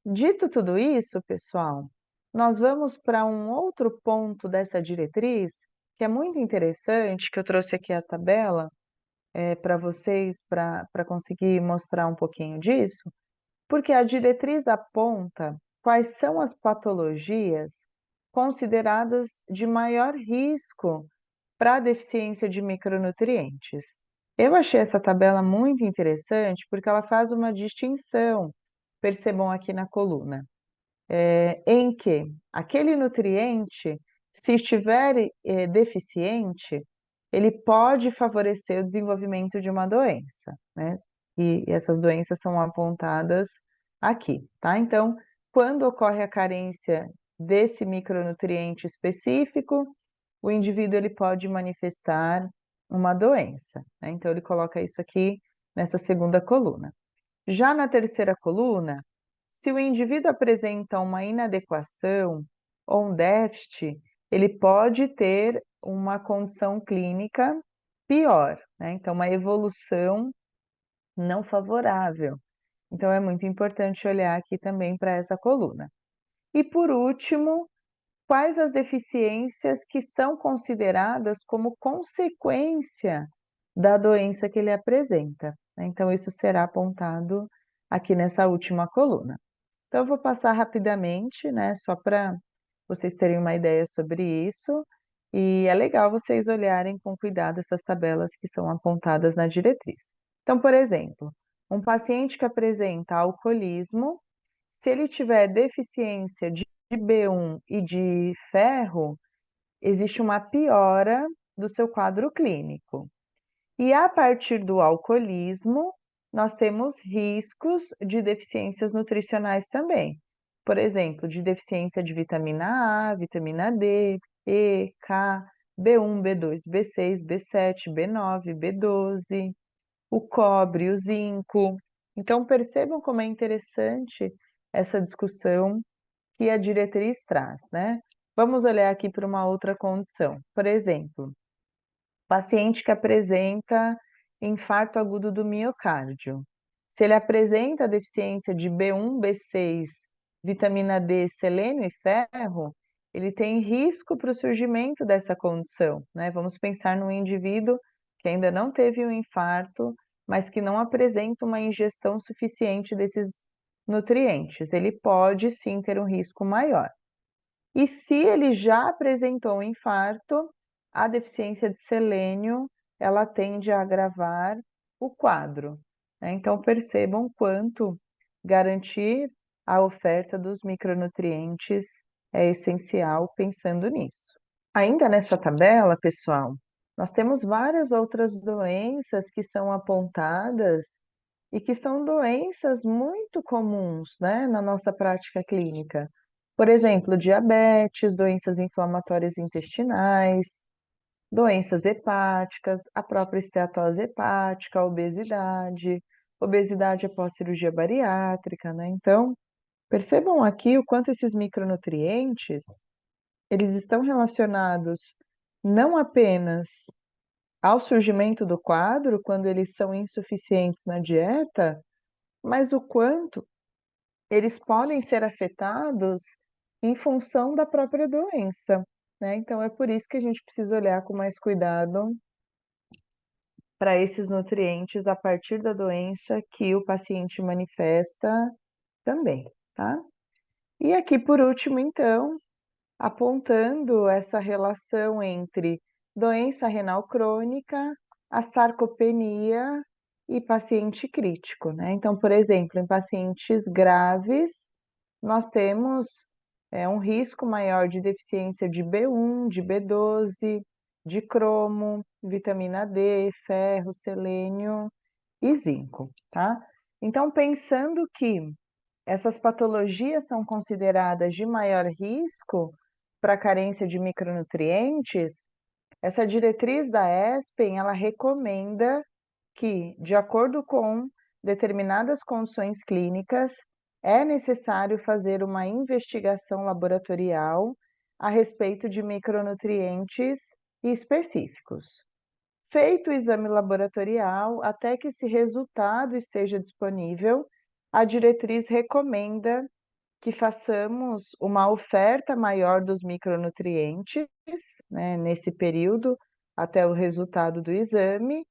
Dito tudo isso, pessoal, nós vamos para um outro ponto dessa diretriz que é muito interessante, que eu trouxe aqui a tabela para vocês, para conseguir mostrar um pouquinho disso, porque a diretriz aponta quais são as patologias consideradas de maior risco para a deficiência de micronutrientes. Eu achei essa tabela muito interessante porque ela faz uma distinção, percebam aqui na coluna, em que aquele nutriente, se estiver deficiente, ele pode favorecer o desenvolvimento de uma doença, né? E essas doenças são apontadas aqui, tá? Então, quando ocorre a carência desse micronutriente específico, o indivíduo ele pode manifestar uma doença, né? Então, ele coloca isso aqui nessa segunda coluna. Já na terceira coluna, se o indivíduo apresenta uma inadequação ou um déficit, ele pode ter uma condição clínica pior, né? Então, uma evolução não favorável. Então, é muito importante olhar aqui também para essa coluna. E por último, quais as deficiências que são consideradas como consequência da doença que ele apresenta, né? Então, isso será apontado aqui nessa última coluna. Então, eu vou passar rapidamente, né, só para vocês terem uma ideia sobre isso. E é legal vocês olharem com cuidado essas tabelas que são apontadas na diretriz. Então, por exemplo, um paciente que apresenta alcoolismo, se ele tiver deficiência de B1 e de ferro, existe uma piora do seu quadro clínico. E a partir do alcoolismo, nós temos riscos de deficiências nutricionais também. Por exemplo, de deficiência de vitamina A, vitamina D, E, K, B1, B2, B6, B7, B9, B12, o cobre, o zinco. Então, percebam como é interessante essa discussão que a diretriz traz, né? Vamos olhar aqui para uma outra condição. Por exemplo, paciente que apresenta infarto agudo do miocárdio. Se ele apresenta deficiência de B1, B6, vitamina D, selênio e ferro, ele tem risco para o surgimento dessa condição, né? Vamos pensar num indivíduo que ainda não teve um infarto, mas que não apresenta uma ingestão suficiente desses nutrientes. Ele pode sim ter um risco maior. E se ele já apresentou um infarto, a deficiência de selênio, ela tende a agravar o quadro, né? Então, percebam quanto garantir a oferta dos micronutrientes é essencial pensando nisso. Ainda nessa tabela, pessoal, nós temos várias outras doenças que são apontadas e que são doenças muito comuns, né, na nossa prática clínica. Por exemplo, diabetes, doenças inflamatórias intestinais, doenças hepáticas, a própria esteatose hepática, a obesidade após cirurgia bariátrica, né? Então, percebam aqui o quanto esses micronutrientes, eles estão relacionados não apenas ao surgimento do quadro, quando eles são insuficientes na dieta, mas o quanto eles podem ser afetados em função da própria doença, né? Então, é por isso que a gente precisa olhar com mais cuidado para esses nutrientes a partir da doença que o paciente manifesta também, tá? E aqui, por último, então, apontando essa relação entre doença renal crônica, a sarcopenia e paciente crítico, né? Então, por exemplo, em pacientes graves, nós temos um risco maior de deficiência de B1, de B12, de cromo, vitamina D, ferro, selênio e zinco, tá? Então, pensando que essas patologias são consideradas de maior risco para carência de micronutrientes, essa diretriz da ESPEN, ela recomenda que, de acordo com determinadas condições clínicas, é necessário fazer uma investigação laboratorial a respeito de micronutrientes específicos. Feito o exame laboratorial, até que esse resultado esteja disponível, a diretriz recomenda que façamos uma oferta maior dos micronutrientes, né, nesse período, até o resultado do exame,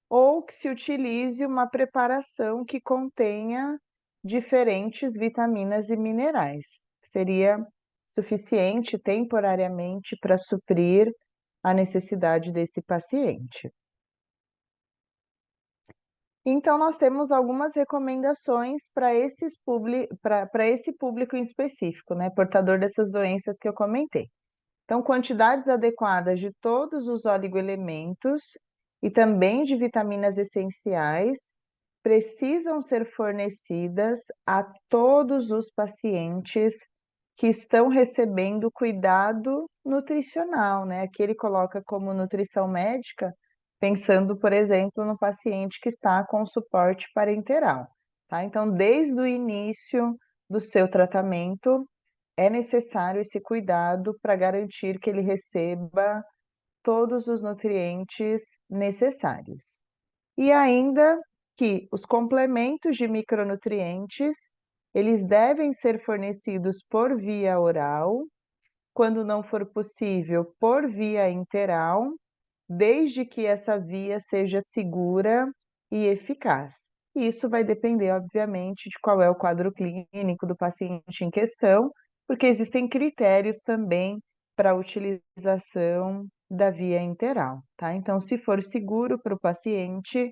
ou que se utilize uma preparação que contenha diferentes vitaminas e minerais. Seria suficiente temporariamente para suprir a necessidade desse paciente. Então, nós temos algumas recomendações para esse público em específico, né, portador dessas doenças que eu comentei. Então, quantidades adequadas de todos os oligoelementos e também de vitaminas essenciais precisam ser fornecidas a todos os pacientes que estão recebendo cuidado nutricional, né? Aqui ele coloca como nutrição médica, pensando, por exemplo, no paciente que está com suporte parenteral, tá? Então, desde o início do seu tratamento, é necessário esse cuidado para garantir que ele receba todos os nutrientes necessários. E ainda que os complementos de micronutrientes, eles devem ser fornecidos por via oral, quando não for possível, por via interal, desde que essa via seja segura e eficaz. E isso vai depender, obviamente, de qual é o quadro clínico do paciente em questão, porque existem critérios também para a utilização da via interal, tá? Então, se for seguro para o paciente,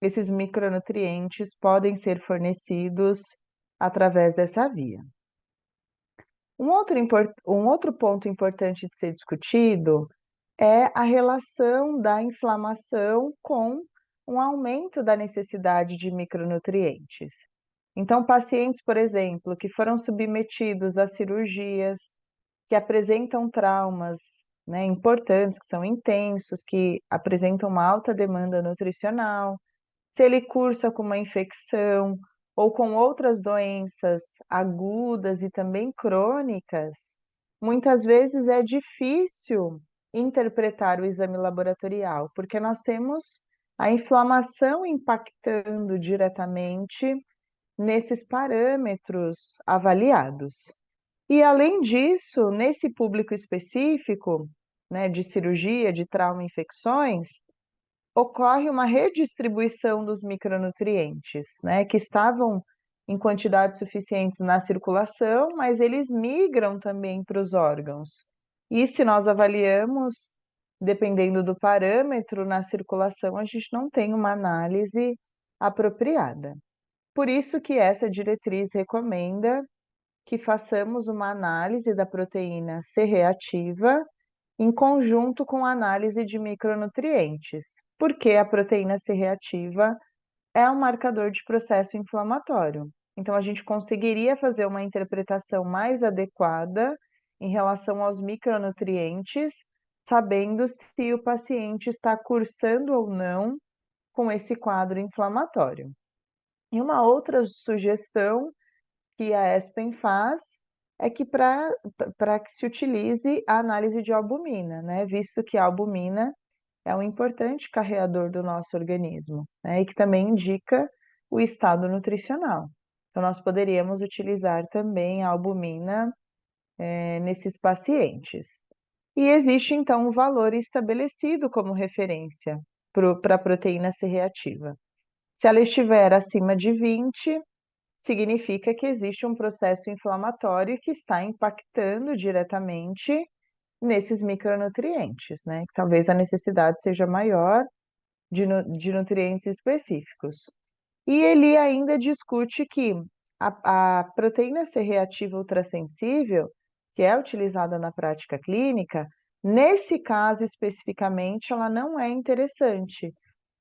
esses micronutrientes podem ser fornecidos através dessa via. Um outro ponto importante de ser discutido é a relação da inflamação com um aumento da necessidade de micronutrientes. Então, pacientes, por exemplo, que foram submetidos a cirurgias, que apresentam traumas, né, importantes, que são intensos, que apresentam uma alta demanda nutricional, se ele cursa com uma infecção ou com outras doenças agudas e também crônicas, muitas vezes é difícil interpretar o exame laboratorial, porque nós temos a inflamação impactando diretamente nesses parâmetros avaliados. E além disso, nesse público específico, né, de cirurgia, de trauma e infecções, ocorre uma redistribuição dos micronutrientes, né, que estavam em quantidades suficientes na circulação, mas eles migram também para os órgãos. E se nós avaliamos, dependendo do parâmetro na circulação, a gente não tem uma análise apropriada. Por isso que essa diretriz recomenda que façamos uma análise da proteína C reativa em conjunto com a análise de micronutrientes, porque a proteína C reativa é um marcador de processo inflamatório. Então, a gente conseguiria fazer uma interpretação mais adequada em relação aos micronutrientes, sabendo se o paciente está cursando ou não com esse quadro inflamatório. E uma outra sugestão que a ESPEN faz é que para que se utilize a análise de albumina, né? Visto que a albumina é um importante carreador do nosso organismo, né? E que também indica o estado nutricional. Então, nós poderíamos utilizar também a albumina nesses pacientes. E existe, então, um valor estabelecido como referência para a proteína C reativa. Se ela estiver acima de 20, significa que existe um processo inflamatório que está impactando diretamente nesses micronutrientes, né? Talvez a necessidade seja maior de nutrientes específicos. E ele ainda discute que a proteína C reativa ultrassensível, que é utilizada na prática clínica, nesse caso especificamente, ela não é interessante,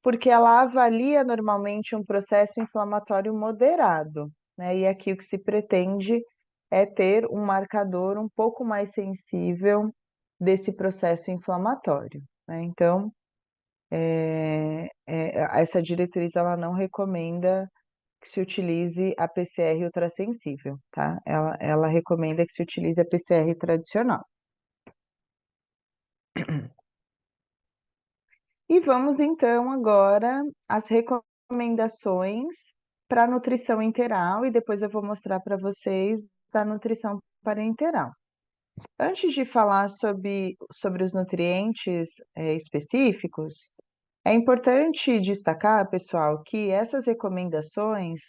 porque ela avalia normalmente um processo inflamatório moderado, né? E aqui o que se pretende é ter um marcador um pouco mais sensível desse processo inflamatório, né? Então, essa diretriz ela não recomenda que se utilize a PCR ultrassensível, tá? Ela recomenda que se utilize a PCR tradicional. E vamos então agora às recomendações para nutrição enteral e depois eu vou mostrar para vocês da nutrição parenteral. Antes de falar sobre os nutrientes específicos, é importante destacar, pessoal, que essas recomendações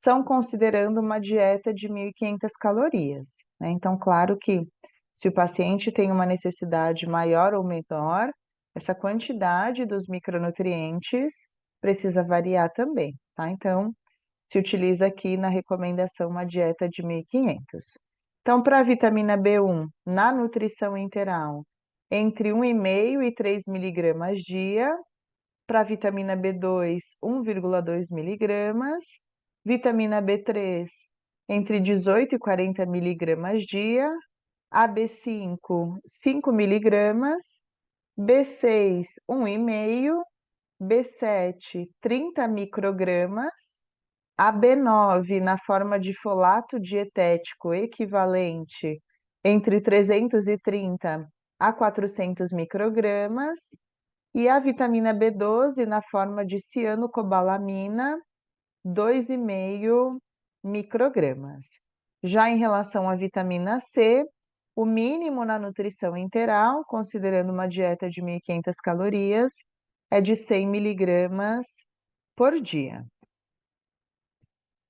são considerando uma dieta de 1.500 calorias, né? Então, claro que se o paciente tem uma necessidade maior ou menor, essa quantidade dos micronutrientes precisa variar também, tá? Então, se utiliza aqui na recomendação uma dieta de 1.500. Então, para a vitamina B1, na nutrição integral, entre 1,5 e 3 miligramas dia, para a vitamina B2, 1,2 miligramas, vitamina B3, entre 18 e 40 miligramas dia, AB5, 5 miligramas, B6, 1,5, B7, 30 microgramas, AB9 na forma de folato dietético equivalente entre 330 a 400 microgramas, e a vitamina B12 na forma de cianocobalamina, 2,5 microgramas. Já em relação à vitamina C, o mínimo na nutrição integral, considerando uma dieta de 1.500 calorias, é de 100 miligramas por dia.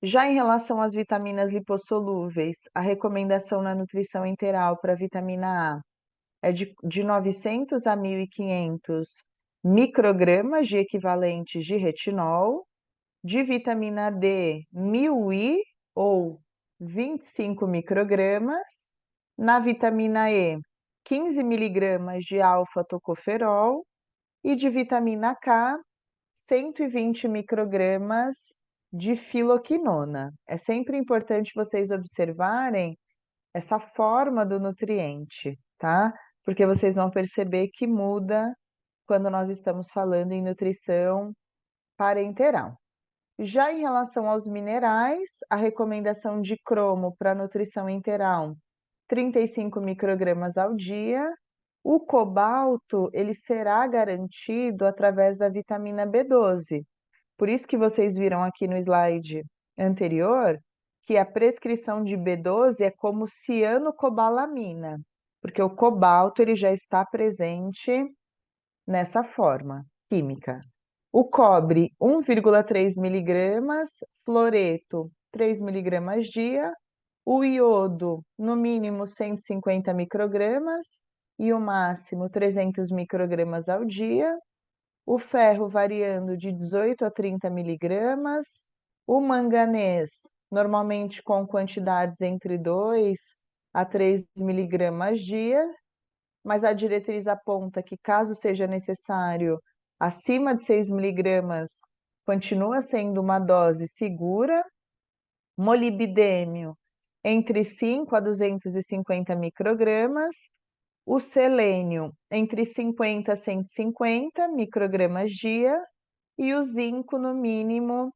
Já em relação às vitaminas lipossolúveis, a recomendação na nutrição integral para a vitamina A é de 900 a 1.500 microgramas de equivalentes de retinol, de vitamina D, 1.000 I ou 25 microgramas, na vitamina E, 15 miligramas de alfa-tocoferol e de vitamina K, 120 microgramas de filoquinona. É sempre importante vocês observarem essa forma do nutriente, tá? Porque vocês vão perceber que muda quando nós estamos falando em nutrição parenteral. Já em relação aos minerais, a recomendação de cromo para nutrição integral, 35 microgramas ao dia. O cobalto, ele será garantido através da vitamina B12. Por isso que vocês viram aqui no slide anterior que a prescrição de B12 é como cianocobalamina, porque o cobalto ele já está presente nessa forma química. O cobre, 1,3 miligramas, fluoreto, 3 miligramas dia, o iodo, no mínimo 150 microgramas e o máximo 300 microgramas ao dia, o ferro variando de 18 a 30 miligramas, o manganês, normalmente com quantidades entre 2 a 3 miligramas dia, mas a diretriz aponta que, caso seja necessário, acima de 6 miligramas, continua sendo uma dose segura. Molibdênio, entre 5 a 250 microgramas. O selênio, entre 50 a 150 microgramas dia. E o zinco, no mínimo,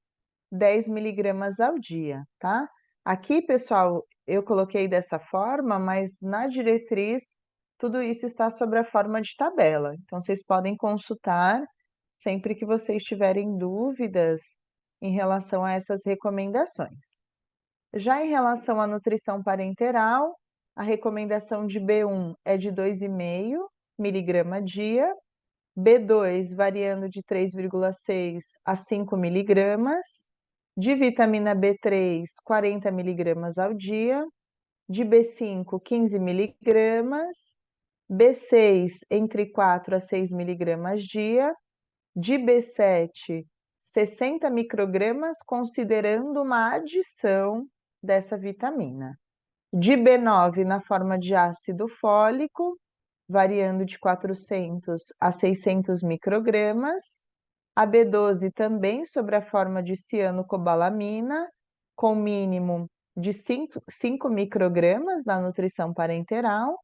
10 miligramas ao dia, tá? Aqui, pessoal, eu coloquei dessa forma, mas na diretriz tudo isso está sob a forma de tabela. Então, vocês podem consultar sempre que vocês tiverem dúvidas em relação a essas recomendações. Já em relação à nutrição parenteral, a recomendação de B1 é de 2,5 miligrama dia, B2 variando de 3,6 a 5 miligramas, de vitamina B3, 40 miligramas ao dia, de B5, 15 miligramas, B6, entre 4 a 6 miligramas dia, de B7, 60 microgramas, considerando uma adição dessa vitamina. De B9, na forma de ácido fólico, variando de 400 a 600 microgramas, a B12 também sobre a forma de cianocobalamina, com mínimo de 5 microgramas na nutrição parenteral,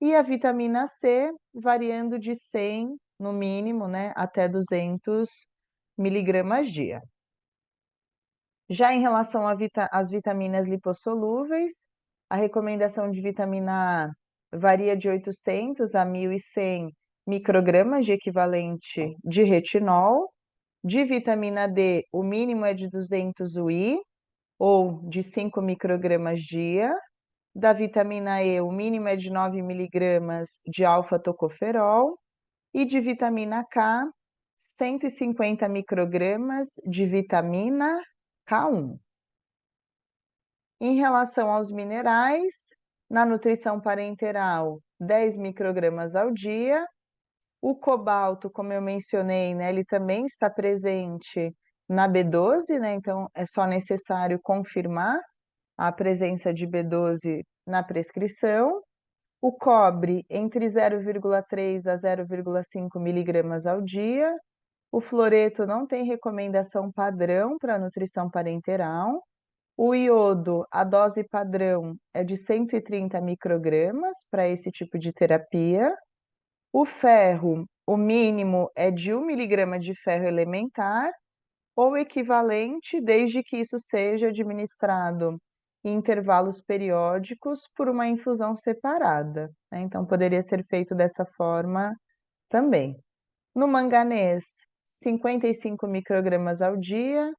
e a vitamina C variando de 100, no mínimo, né, até 200 miligramas dia. Já em relação às vitaminas lipossolúveis, a recomendação de vitamina A varia de 800 a 1.100 microgramas de equivalente de retinol. De vitamina D, o mínimo é de 200 UI, ou de 5 microgramas dia. Da vitamina E, o mínimo é de 9 miligramas de alfa-tocoferol. E de vitamina K, 150 microgramas de vitamina K1. Em relação aos minerais, na nutrição parenteral, 10 microgramas ao dia. O cobalto, como eu mencionei, né, ele também está presente na B12, né, então é só necessário confirmar a presença de B12 na prescrição. O cobre, entre 0,3 a 0,5 miligramas ao dia. O fluoreto não tem recomendação padrão para nutrição parenteral. O iodo, a dose padrão é de 130 microgramas para esse tipo de terapia. O ferro, o mínimo é de 1 miligrama de ferro elementar ou equivalente, desde que isso seja administrado em intervalos periódicos por uma infusão separada, né? Então, poderia ser feito dessa forma também. No manganês, 55 microgramas ao dia,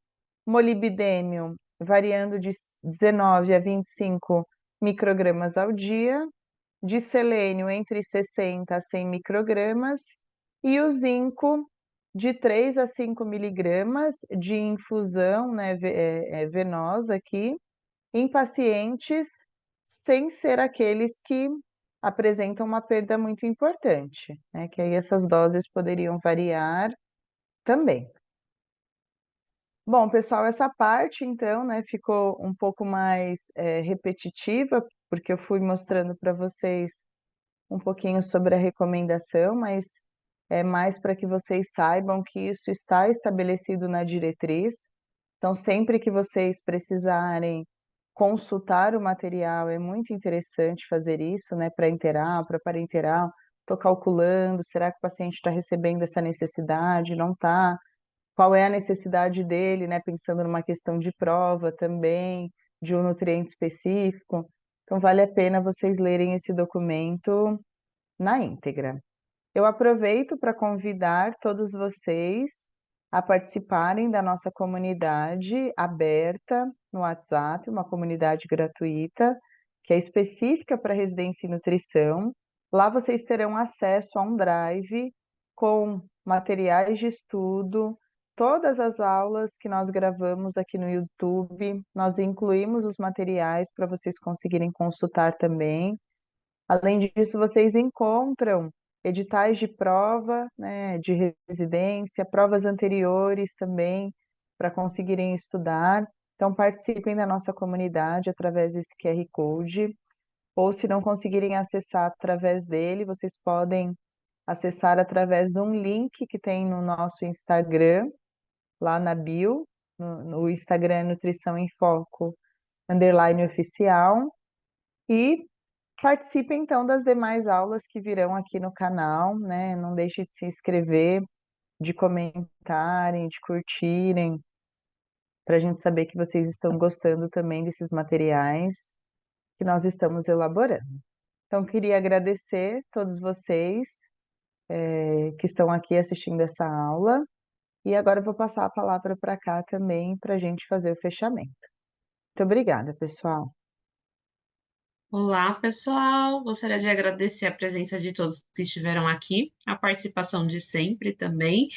molibdênio, variando de 19 a 25 microgramas ao dia, de selênio entre 60 a 100 microgramas e o zinco de 3 a 5 miligramas de infusão, né, venosa aqui, em pacientes sem ser aqueles que apresentam uma perda muito importante, né, que aí essas doses poderiam variar também. Bom, pessoal, essa parte então, né, ficou um pouco mais repetitiva, porque eu fui mostrando para vocês um pouquinho sobre a recomendação, mas é mais para que vocês saibam que isso está estabelecido na diretriz. Então, sempre que vocês precisarem consultar o material, é muito interessante fazer isso, né, pré-interal, para parenteral, estou calculando, será que o paciente está recebendo essa necessidade, não está? Qual é a necessidade dele, né, pensando numa questão de prova também, de um nutriente específico. Então, vale a pena vocês lerem esse documento na íntegra. Eu aproveito para convidar todos vocês a participarem da nossa comunidade aberta no WhatsApp, uma comunidade gratuita, que é específica para residência em nutrição. Lá vocês terão acesso a um drive com materiais de estudo, todas as aulas que nós gravamos aqui no YouTube, nós incluímos os materiais para vocês conseguirem consultar também. Além disso, vocês encontram editais de prova, né, de residência, provas anteriores também, para conseguirem estudar. Então, participem da nossa comunidade através desse QR Code, ou se não conseguirem acessar através dele, vocês podem acessar através de um link que tem no nosso Instagram, lá na bio, no Instagram Nutrição em Foco, _oficial, e participe então das demais aulas que virão aqui no canal, né? Não deixe de se inscrever, de comentarem, de curtirem, para a gente saber que vocês estão gostando também desses materiais que nós estamos elaborando. Então, queria agradecer todos vocês que estão aqui assistindo essa aula, e agora eu vou passar a palavra para cá também para a gente fazer o fechamento. Muito obrigada, pessoal. Olá, pessoal! Gostaria de agradecer a presença de todos que estiveram aqui, a participação de sempre também,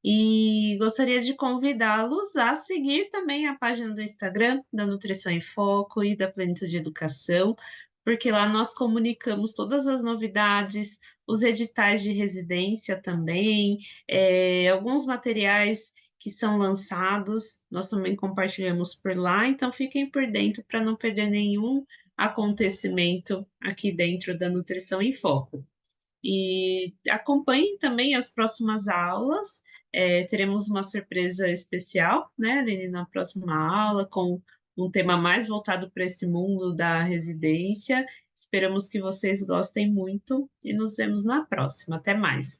e gostaria de convidá-los a seguir também a página do Instagram da Nutrição em Foco e da Plenitude Educação, porque lá nós comunicamos todas as novidades, os editais de residência também, alguns materiais que são lançados, nós também compartilhamos por lá, então fiquem por dentro para não perder nenhum acontecimento aqui dentro da Nutrição em Foco. E acompanhem também as próximas aulas. Teremos uma surpresa especial, né, Aline, na próxima aula, com um tema mais voltado para esse mundo da residência. Esperamos que vocês gostem muito e nos vemos na próxima. Até mais!